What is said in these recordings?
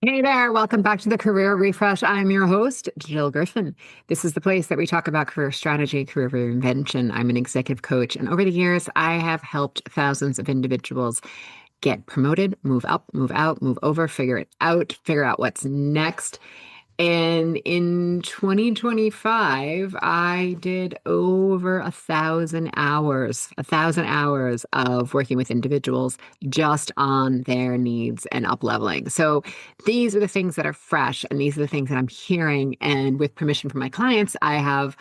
Hey there, welcome back to the Career Refresh. I'm your host, Jill Griffin. This is the place that we talk about career strategy, career reinvention. I'm an executive coach, and over the years, I have helped thousands of individuals get promoted, move up, move out, move over, figure out what's next. And in 2025, I did over 1,000 hours of working with individuals just on their needs and up leveling. So these are the things that are fresh, and these are the things that I'm hearing. And with permission from my clients, I have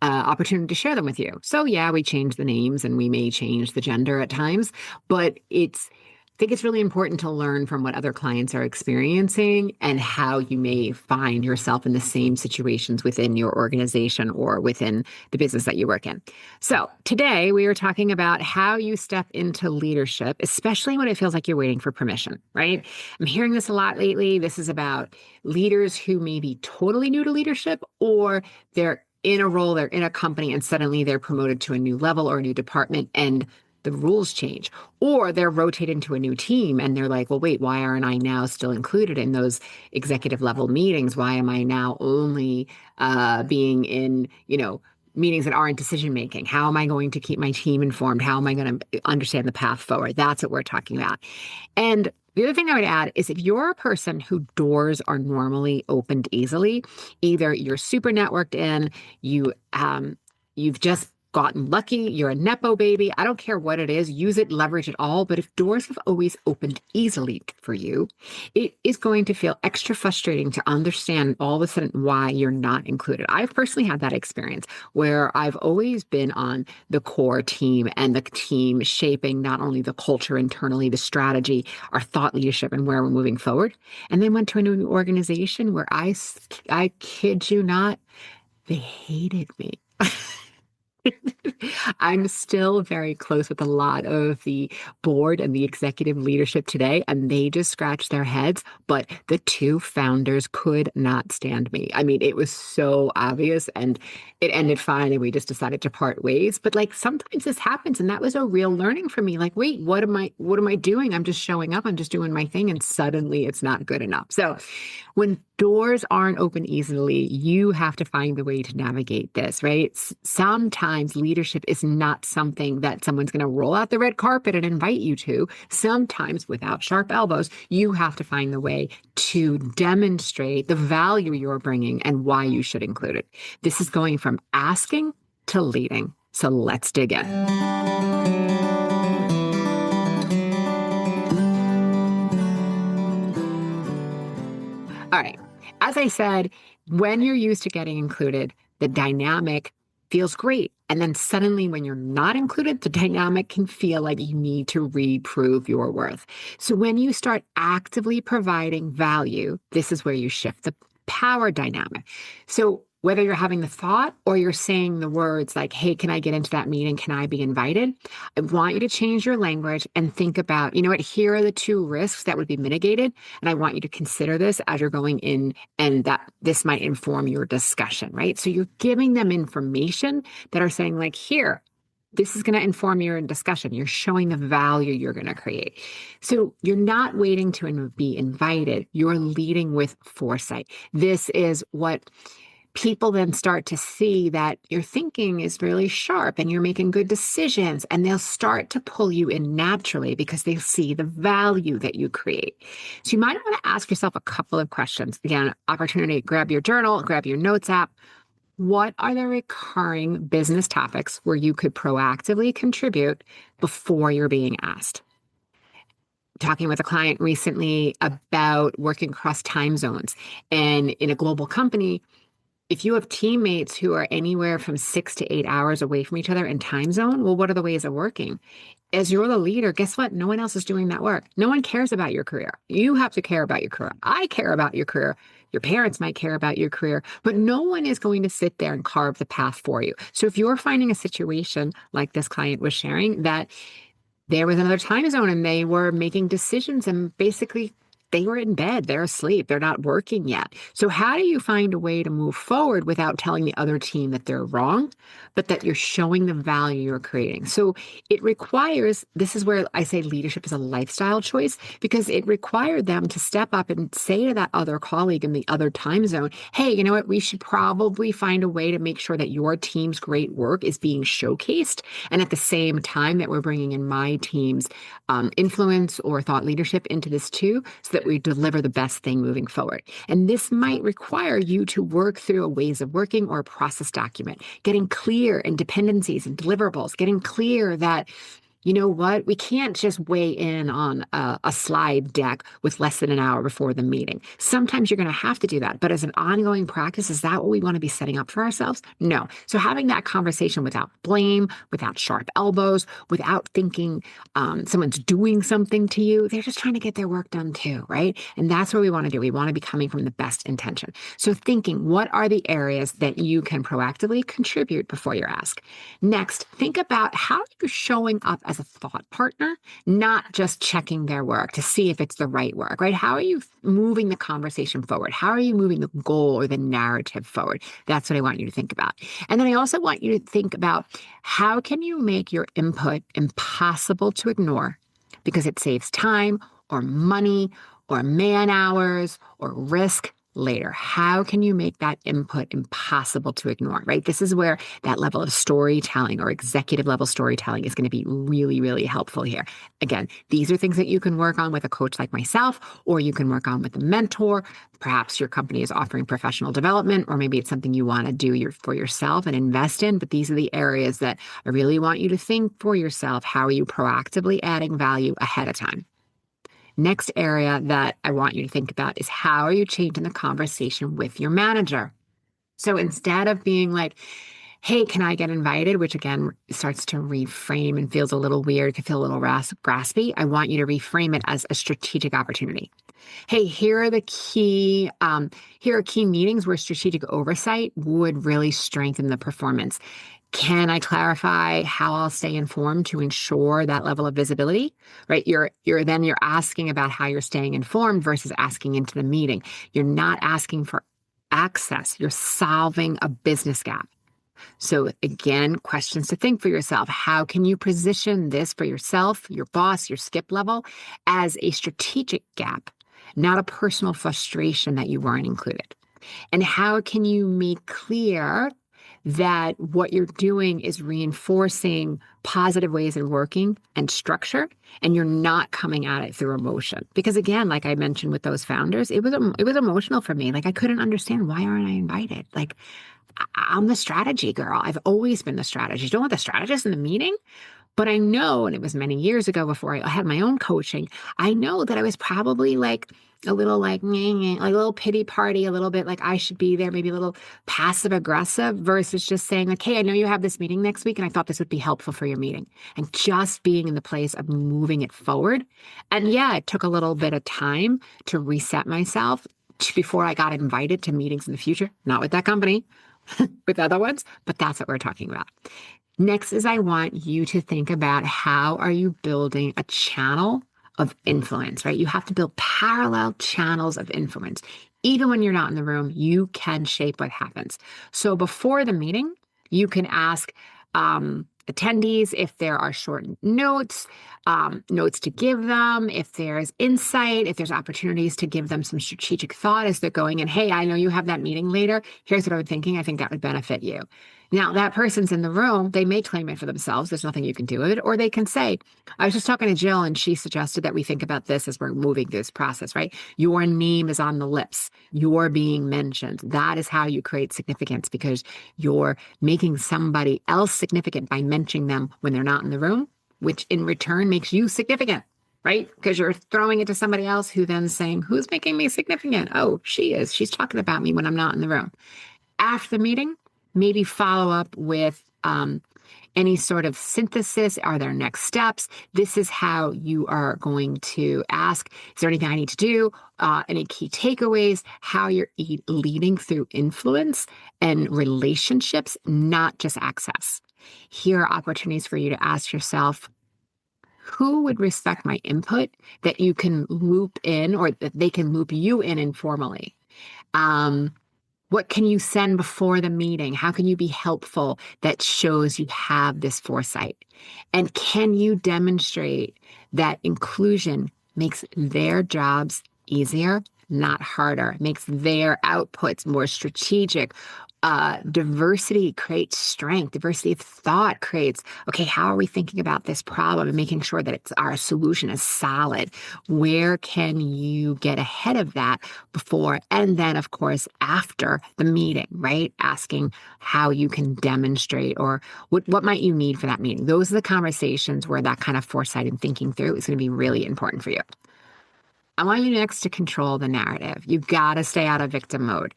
opportunity to share them with you. So yeah, we change the names and we may change the gender at times, but I think it's really important to learn from what other clients are experiencing and how you may find yourself in the same situations within your organization or within the business that you work in. So today we are talking about how you step into leadership, especially when it feels like you're waiting for permission, right? I'm hearing this a lot lately. This is about leaders who may be totally new to leadership, or they're in a role, they're in a company, and suddenly they're promoted to a new level or a new department, and the rules change, or they're rotated into a new team and they're like, well, wait, why aren't I now still included in those executive level meetings? Why am I now only being in, meetings that aren't decision making? How am I going to keep my team informed? How am I going to understand the path forward? That's what we're talking about. And the other thing I would add is if you're a person who doors are normally opened easily, either you're super networked in, you've just gotten lucky, you're a Nepo baby, I don't care what it is, use it, leverage it all. But if doors have always opened easily for you, it is going to feel extra frustrating to understand all of a sudden why you're not included. I've personally had that experience where I've always been on the core team and the team shaping not only the culture internally, the strategy, our thought leadership, and where we're moving forward. And then went to a new organization where I kid you not, they hated me. I'm still very close with a lot of the board and the executive leadership today, and they just scratched their heads. But the two founders could not stand me. I mean, it was so obvious, and it ended fine, and we just decided to part ways. But like sometimes this happens, and that was a real learning for me. Like, wait, what am I doing? I'm just showing up, I'm just doing my thing, and suddenly it's not good enough. So when doors aren't open easily, you have to find the way to navigate this, right? Sometimes leadership is not something that someone's going to roll out the red carpet and invite you to. Sometimes, without sharp elbows, you have to find the way to demonstrate the value you're bringing and why you should include it. This is going from asking to leading. So let's dig in. All right. As I said, when you're used to getting included, the dynamic feels great. And then suddenly, when you're not included, the dynamic can feel like you need to reprove your worth. So when you start actively providing value, this is where you shift the power dynamic. So whether you're having the thought or you're saying the words like, hey, can I get into that meeting? Can I be invited? I want you to change your language and think about, you know what, here are the two risks that would be mitigated. And I want you to consider this as you're going in, and that this might inform your discussion, right? So you're giving them information that are saying like, here, this is going to inform your discussion. You're showing the value you're going to create. So you're not waiting to be invited. You're leading with foresight. This is what people then start to see, that your thinking is really sharp and you're making good decisions, and they'll start to pull you in naturally because they see the value that you create. So you might want to ask yourself a couple of questions. Again, opportunity, grab your journal, grab your notes app. What are the recurring business topics where you could proactively contribute before you're being asked? Talking with a client recently about working across time zones, and in a global company, if you have teammates who are anywhere from 6 to 8 hours away from each other in time zone, well, what are the ways of working? As you're the leader, guess what? No one else is doing that work. No one cares about your career. You have to care about your career. I care about your career. Your parents might care about your career, but no one is going to sit there and carve the path for you. So if you're finding a situation like this client was sharing, that there was another time zone and they were making decisions and basically they were in bed, they're asleep, they're not working yet. So how do you find a way to move forward without telling the other team that they're wrong, but that you're showing the value you're creating? So it requires, this is where I say leadership is a lifestyle choice, because it required them to step up and say to that other colleague in the other time zone, hey, you know what, we should probably find a way to make sure that your team's great work is being showcased. And at the same time that we're bringing in my team's influence or thought leadership into this too, so that we deliver the best thing moving forward. And this might require you to work through a ways of working or a process document, getting clear in dependencies and deliverables, getting clear that, you know what, we can't just weigh in on a slide deck with less than an hour before the meeting. Sometimes you're going to have to do that. But as an ongoing practice, is that what we want to be setting up for ourselves? No. So having that conversation without blame, without sharp elbows, without thinking someone's doing something to you, they're just trying to get their work done too, right? And that's what we want to do. We want to be coming from the best intention. So thinking, what are the areas that you can proactively contribute before you ask? Next, think about how you're showing up as a thought partner, not just checking their work to see if it's the right work, right? How are you moving the conversation forward? How are you moving the goal or the narrative forward? That's what I want you to think about. And then I also want you to think about how can you make your input impossible to ignore because it saves time or money or man hours or risk later. How can you make that input impossible to ignore, right? This is where that level of storytelling or executive level storytelling is going to be really, really helpful here. Again, these are things that you can work on with a coach like myself, or you can work on with a mentor. Perhaps your company is offering professional development, or maybe it's something you want to do for yourself and invest in. But these are the areas that I really want you to think for yourself. How are you proactively adding value ahead of time? Next area that I want you to think about is how are you changing the conversation with your manager? So instead of being like, hey, can I get invited? Which again starts to reframe and feels a little weird, can feel a little graspy. I want you to reframe it as a strategic opportunity. Hey, here are key meetings where strategic oversight would really strengthen the performance. Can I clarify how I'll stay informed to ensure that level of visibility? Right? You're asking about how you're staying informed versus asking into the meeting. You're not asking for access. You're solving a business gap. So again, questions to think for yourself. How can you position this for yourself, your boss, your skip level as a strategic gap, not a personal frustration that you weren't included? And how can you make clear that what you're doing is reinforcing positive ways of working and structure, and you're not coming at it through emotion? Because again, like I mentioned with those founders, it was emotional for me. Like I couldn't understand, why aren't I invited? Like I'm the strategy girl. I've always been the strategist. Don't want the strategist in the meeting. But I know, and it was many years ago before I had my own coaching, I know that I was probably like a little like a little pity party, a little bit like I should be there, maybe a little passive aggressive versus just saying like, hey, I know you have this meeting next week and I thought this would be helpful for your meeting, and just being in the place of moving it forward. And yeah, it took a little bit of time to reset myself before I got invited to meetings in the future, not with that company, with other ones, but that's what we're talking about. Next is I want you to think about how are you building a channel of influence, right? You have to build parallel channels of influence. Even when you're not in the room, you can shape what happens. So before the meeting, you can ask attendees if there are short notes to give them, if there's insight, if there's opportunities to give them some strategic thought as they're going in. Hey, I know you have that meeting later. Here's what I'm thinking. I think that would benefit you. Now, that person's in the room, they may claim it for themselves. There's nothing you can do with it. Or they can say, I was just talking to Jill and she suggested that we think about this as we're moving through this process, right? Your name is on the lips. You're being mentioned. That is how you create significance, because you're making somebody else significant by mentioning them when they're not in the room, which in return makes you significant, right? Because you're throwing it to somebody else who then saying, who's making me significant? Oh, she is. She's talking about me when I'm not in the room. After the meeting, maybe follow up with any sort of synthesis. Are there next steps? This is how you are going to ask, is there anything I need to do? Any key takeaways? How you're leading through influence and relationships, not just access. Here are opportunities for you to ask yourself, Who would respect my input that you can loop in or that they can loop you in informally? Um, what can you send before the meeting? How can you be helpful that shows you have this foresight? And can you demonstrate that inclusion makes their jobs easier, not harder, makes their outputs more strategic? Diversity creates strength. Diversity of thought creates, okay, how are we thinking about this problem and making sure that our solution is solid? Where can you get ahead of that before and then, of course, after the meeting, right? Asking how you can demonstrate or what might you need for that meeting. Those are the conversations where that kind of foresight and thinking through is going to be really important for you. I want you next to control the narrative. You've got to stay out of victim mode.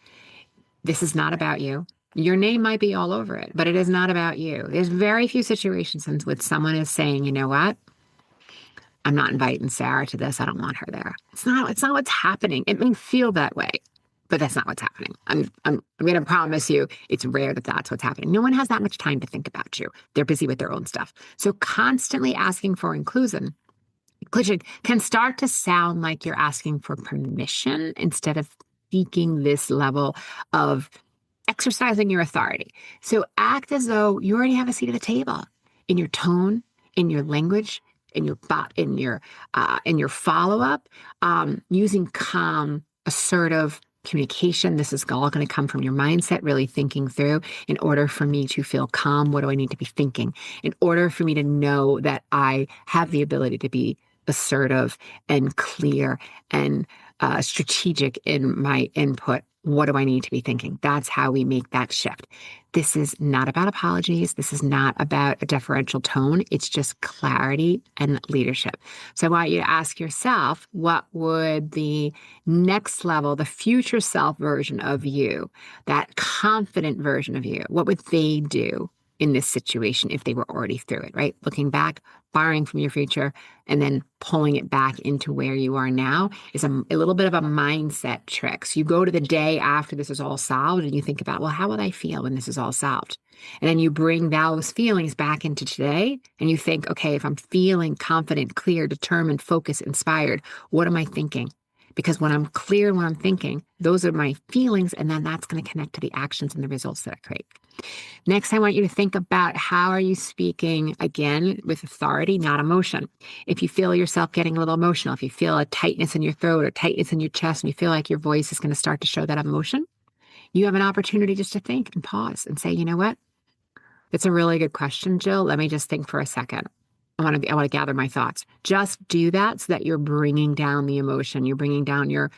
This is not about you. Your name might be all over it, but it is not about you. There's very few situations in which someone is saying, you know what? I'm not inviting Sarah to this. I don't want her there. It's not what's happening. It may feel that way, but that's not what's happening. I'm going to promise you it's rare that that's what's happening. No one has that much time to think about you. They're busy with their own stuff. So constantly asking for inclusion can start to sound like you're asking for permission instead of seeking this level of exercising your authority. So act as though you already have a seat at the table in your tone, in your language, in your follow up, using calm, assertive communication. This is all going to come from your mindset, really thinking through. In order for me to feel calm, what do I need to be thinking? In order for me to know that I have the ability to be assertive and clear and strategic in my input, what do I need to be thinking? That's how we make that shift. This is not about apologies. This is not about a deferential tone. It's just clarity and leadership. So I want you to ask yourself, what would the next level, the future self version of you, that confident version of you, what would they do in this situation if they were already through it, right? Looking back, borrowing from your future, and then pulling it back into where you are now is a little bit of a mindset trick. So you go to the day after this is all solved and you think about, well, how will I feel when this is all solved? And then you bring those feelings back into today and you think, okay, if I'm feeling confident, clear, determined, focused, inspired, what am I thinking? Because when I'm clear in what I'm thinking, those are my feelings, and then that's going to connect to the actions and the results that I create. Next, I want you to think about how are you speaking, again, with authority, not emotion. If you feel yourself getting a little emotional, if you feel a tightness in your throat or tightness in your chest, and you feel like your voice is going to start to show that emotion, you have an opportunity just to think and pause and say, you know what? It's a really good question, Jill. Let me just think for a second. I want to gather my thoughts. Just do that so that you're bringing down the emotion. You're bringing down your,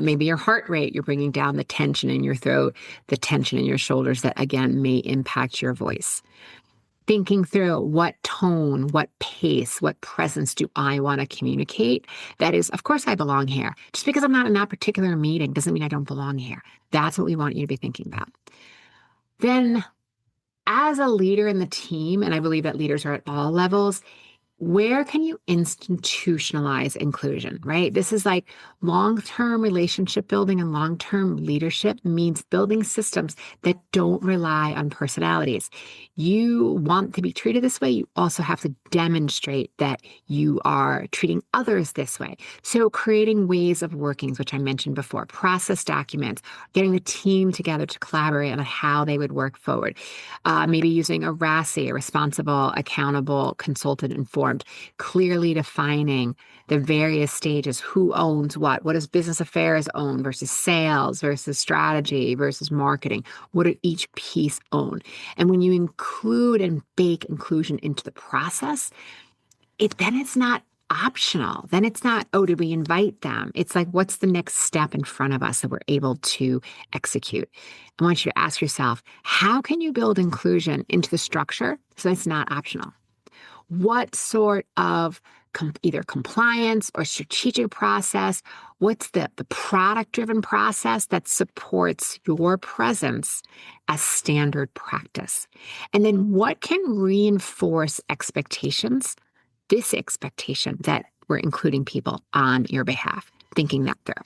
maybe your heart rate. You're bringing down the tension in your throat, the tension in your shoulders that, again, may impact your voice. Thinking through what tone, what pace, what presence do I want to communicate? That is, of course, I belong here. Just because I'm not in that particular meeting doesn't mean I don't belong here. That's what we want you to be thinking about. Then, as a leader in the team, and I believe that leaders are at all levels, where can you institutionalize inclusion, right? This is like long-term relationship building, and long-term leadership means building systems that don't rely on personalities. You want to be treated this way, you also have to demonstrate that you are treating others this way. So creating ways of working, which I mentioned before, process documents, getting the team together to collaborate on how they would work forward. Maybe using a RACI, a responsible, accountable, consultant, informed, clearly defining the various stages, who owns what does business affairs own versus sales versus strategy versus marketing, what do each piece own? And when you include and bake inclusion into the process, then it's not optional. Then it's not, oh, did we invite them? It's like, what's the next step in front of us that we're able to execute? I want you to ask yourself, how can you build inclusion into the structure so it's not optional? What sort of either compliance or strategic process, what's the product-driven process that supports your presence as standard practice? And then what can reinforce expectations, this expectation that we're including people on your behalf? thinking that through.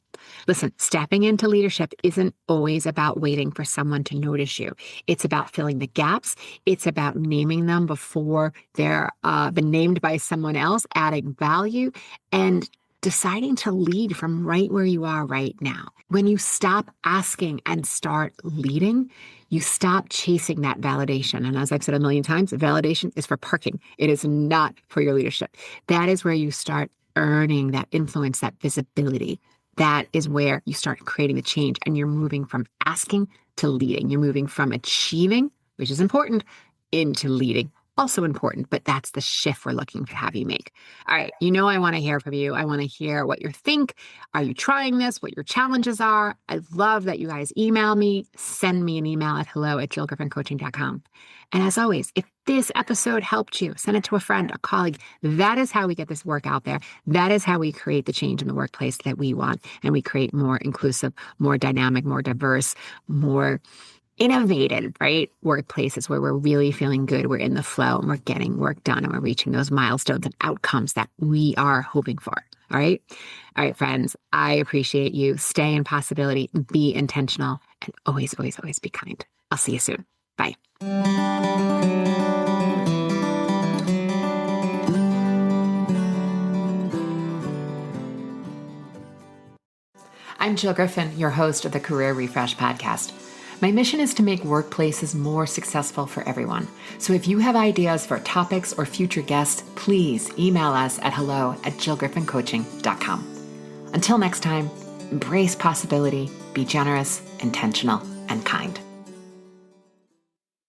Listen, stepping into leadership isn't always about waiting for someone to notice you. It's about filling the gaps. It's about naming them before they're been named by someone else, adding value, and deciding to lead from right where you are right now. When you stop asking and start leading, you stop chasing that validation. And as I've said a million times, validation is for parking. It is not for your leadership. That is where you start earning that influence, that visibility. That is where you start creating the change, and you're moving from asking to leading. You're moving from achieving, which is important, into leading. Also important, but that's the shift we're looking to have you make. All right, I want to hear from you. I want to hear what you think. Are you trying this? What your challenges are? I love that you guys email me. Send me an email at hello@jillgriffincoaching.com. And as always, if this episode helped you, send it to a friend, a colleague. That is how we get this work out there. That is how we create the change in the workplace that we want. And we create more inclusive, more dynamic, more diverse, more innovative, right? Workplaces where we're really feeling good. We're in the flow and we're getting work done and we're reaching those milestones and outcomes that we are hoping for. All right. All right, friends, I appreciate you. Stay in possibility, be intentional, and always, always, always be kind. I'll see you soon. Bye. I'm Jill Griffin, your host of the Career Refresh podcast. My mission is to make workplaces more successful for everyone. So if you have ideas for topics or future guests, please email us at hello@jillgriffincoaching.com. Until next time, embrace possibility, be generous, intentional, and kind.